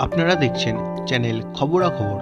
আপনারা দেখছেন চ্যানেল খবরাখবর।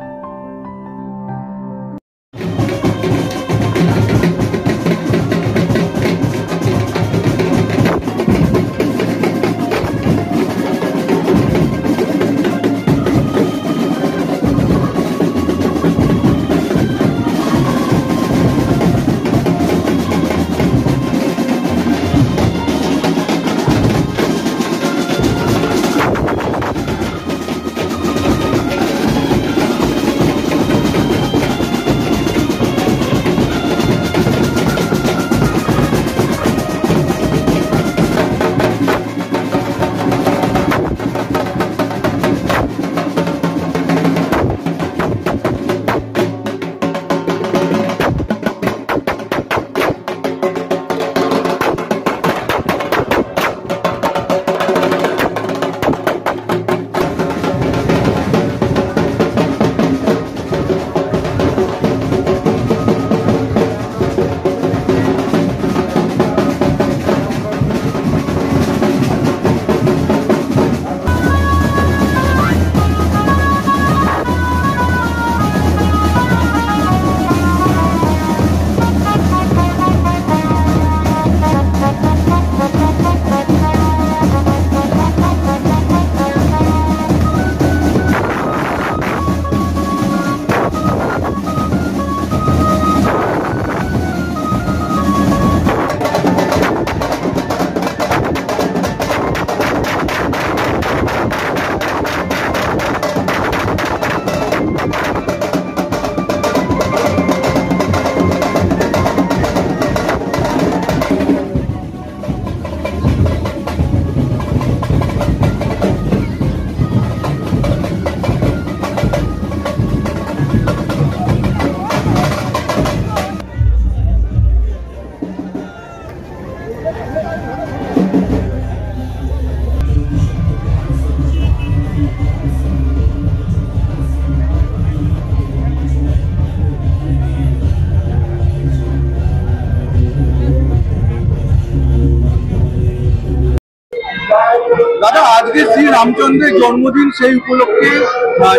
দাদা, আজকে শ্রী রামচন্দ্রের জন্মদিন, সেই উপলক্ষে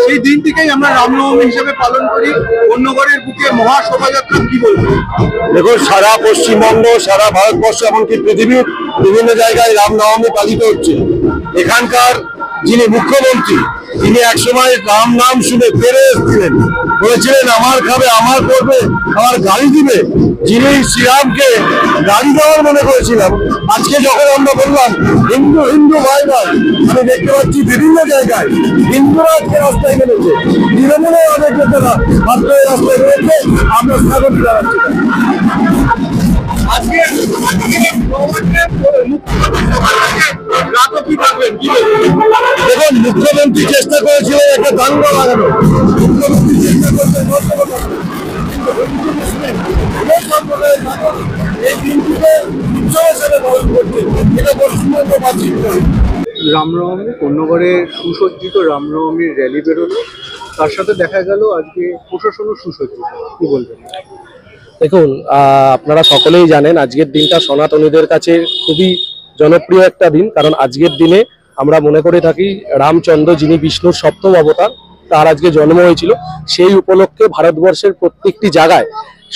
সেই দিনটিকেই আমরা রামনবমী হিসেবে পালন করি। কোন্নগরের বুকে মহা শোভাযাত্রা, কি বলবো? দেখুন, সারা পশ্চিমবঙ্গ, সারা ভারতবর্ষ, এমনকি পৃথিবীর বিভিন্ন জায়গায় রামনবমী পালিত হচ্ছে। এখানকার যিনি মুখ্যমন্ত্রী, তিনি একসময় রাম নাম শুনে পেরে এসেছিলেন, বলেছিলেন আমার খাবে, আমার করবে, আমার গাড়ি দিবে। যিনি শ্রীরামকে গাড়ি দেওয়ার মনে করেছিলাম, আজকে যখন আমরা বললাম হিন্দু হিন্দু ভাই ভাই, আমি দেখতে পাচ্ছি বিভিন্ন জায়গায় হিন্দুরা আজকে রাস্তায় নেমেছে, তৃণমূলের অনেক নেতারা মাত্র এই রাস্তায় রয়েছে। আমরা স্বাগত জানাচ্ছি। দেখুন, মুখ্যমন্ত্রী চেষ্টা করেছিলেন একটা দাঙ্গা লাগানো, মুখ্যমন্ত্রী চেষ্টা করছেন এই দিনটিকে উৎসব হিসেবে পালন করছে। এটা পশ্চিমবঙ্গবাসী। রামনবমী, কোন্নগরে সুসজ্জিত রামনবমীর র্যালি বেরোলো, তার সাথে দেখা গেল আজকে প্রশাসনও সুসজ্জিত, কি বলবেন? দেখুন, আপনারা সকলেই জানেন আজকের দিনটা সনাতনীদের কাছে খুবই জনপ্রিয় একটা দিন। কারণ আজকের দিনে আমরা মনে করে থাকি রামচন্দ্র, যিনি বিষ্ণুর সপ্তম অবতার, তার আজকে জন্ম হয়েছিল। সেই উপলক্ষে ভারতবর্ষের প্রত্যেকটি জায়গায়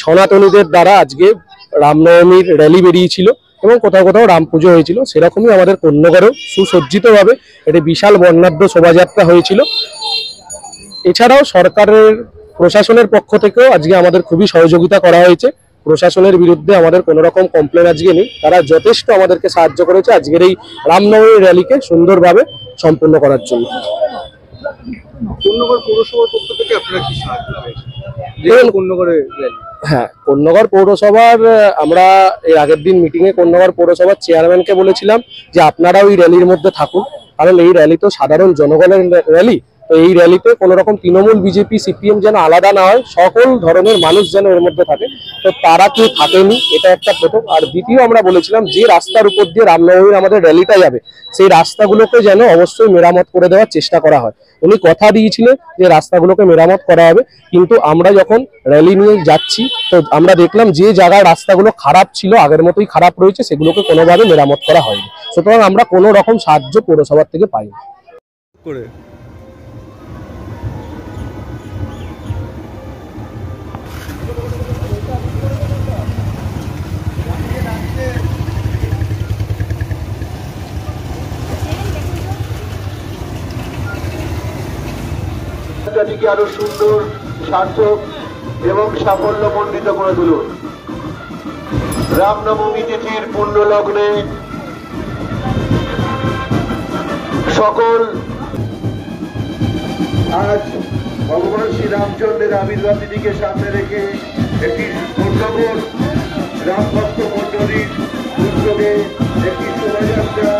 সনাতনীদের দ্বারা আজকে রামনবমীর র্যালি বেরিয়েছিল এবং কোথাও কোথাও রাম পুজো হয়েছিল। সেরকমই আমাদের কোন্নগরেও সুসজ্জিতভাবে একটি বিশাল বর্ণাঢ্য শোভাযাত্রা হয়েছিল। এছাড়াও সরকারের প্রশাসনের পক্ষ থেকেও আজকে আমাদের খুবই সহযোগিতা করা হয়েছে। প্রশাসনের বিরুদ্ধে আমাদের কোনো রকম কমপ্লেন আজকে নেই। তারা যথেষ্ট আমাদেরকে সাহায্য করেছে আজকের এই রামনবমী র্যালিকে সুন্দরভাবে সম্পূর্ণ করার জন্য। কোন্নগর পৌরসভার পক্ষ থেকে আপনারা কি সাহায্য পেয়েছেন? কোন্নগরের র্যালি, হ্যাঁ, কোন্নগর পৌরসভার আমরা এর আগের দিন মিটিংয়ে কোন্নগর পৌরসভার চেয়ারম্যানকে বলেছিলাম যে আপনারা ওই র্যালির মধ্যে থাকুন, কারণ এই র্যালি তো সাধারণ জনগণের র্যালি। তো এই র্যালিতে কোনো রকম তৃণমূল, বিজেপি, সিপিএম যেন আলাদা না হয়, সকল ধরনের মানুষ যেন এর মধ্যে থাকে। তো তারা কেউ থাকেনি, এটা একটা প্রথম। আর দ্বিতীয়, আমরা বলেছিলাম যে রাস্তার উপর দিয়ে রামনবমীর আমাদের র্যালিটা যাবে, সেই রাস্তাগুলোকে যেন অবশ্যই মেরামত করে দেওয়ার চেষ্টা করা হয়। উনি কথা দিয়েছিলেন যে রাস্তাগুলোকে মেরামত করা হবে, কিন্তু আমরা যখন র্যালি নিয়ে যাচ্ছি তো আমরা দেখলাম যে জায়গায় রাস্তাগুলো খারাপ ছিল, আগের মতোই খারাপ রয়েছে, সেগুলোকে কোনোভাবে মেরামত করা হয়নি। সুতরাং আমরা কোনো রকম সাহায্য পৌরসভার থেকে পাইনি। দিনটাটিকে আরো সুন্দর, সার্থক এবং সাফল্যমণ্ডিত করে তুলুন। রামনবমী তিথির পুণ্য লগ্নে সকল আজ ভগবান শ্রী রামচন্দ্রের আবির্ভাব তিথিকে সামনে রেখে একটি ধন্যবাদ রাম ভক্ত মন্ডলীর উদ্যোগে একটি শোভাযাত্রা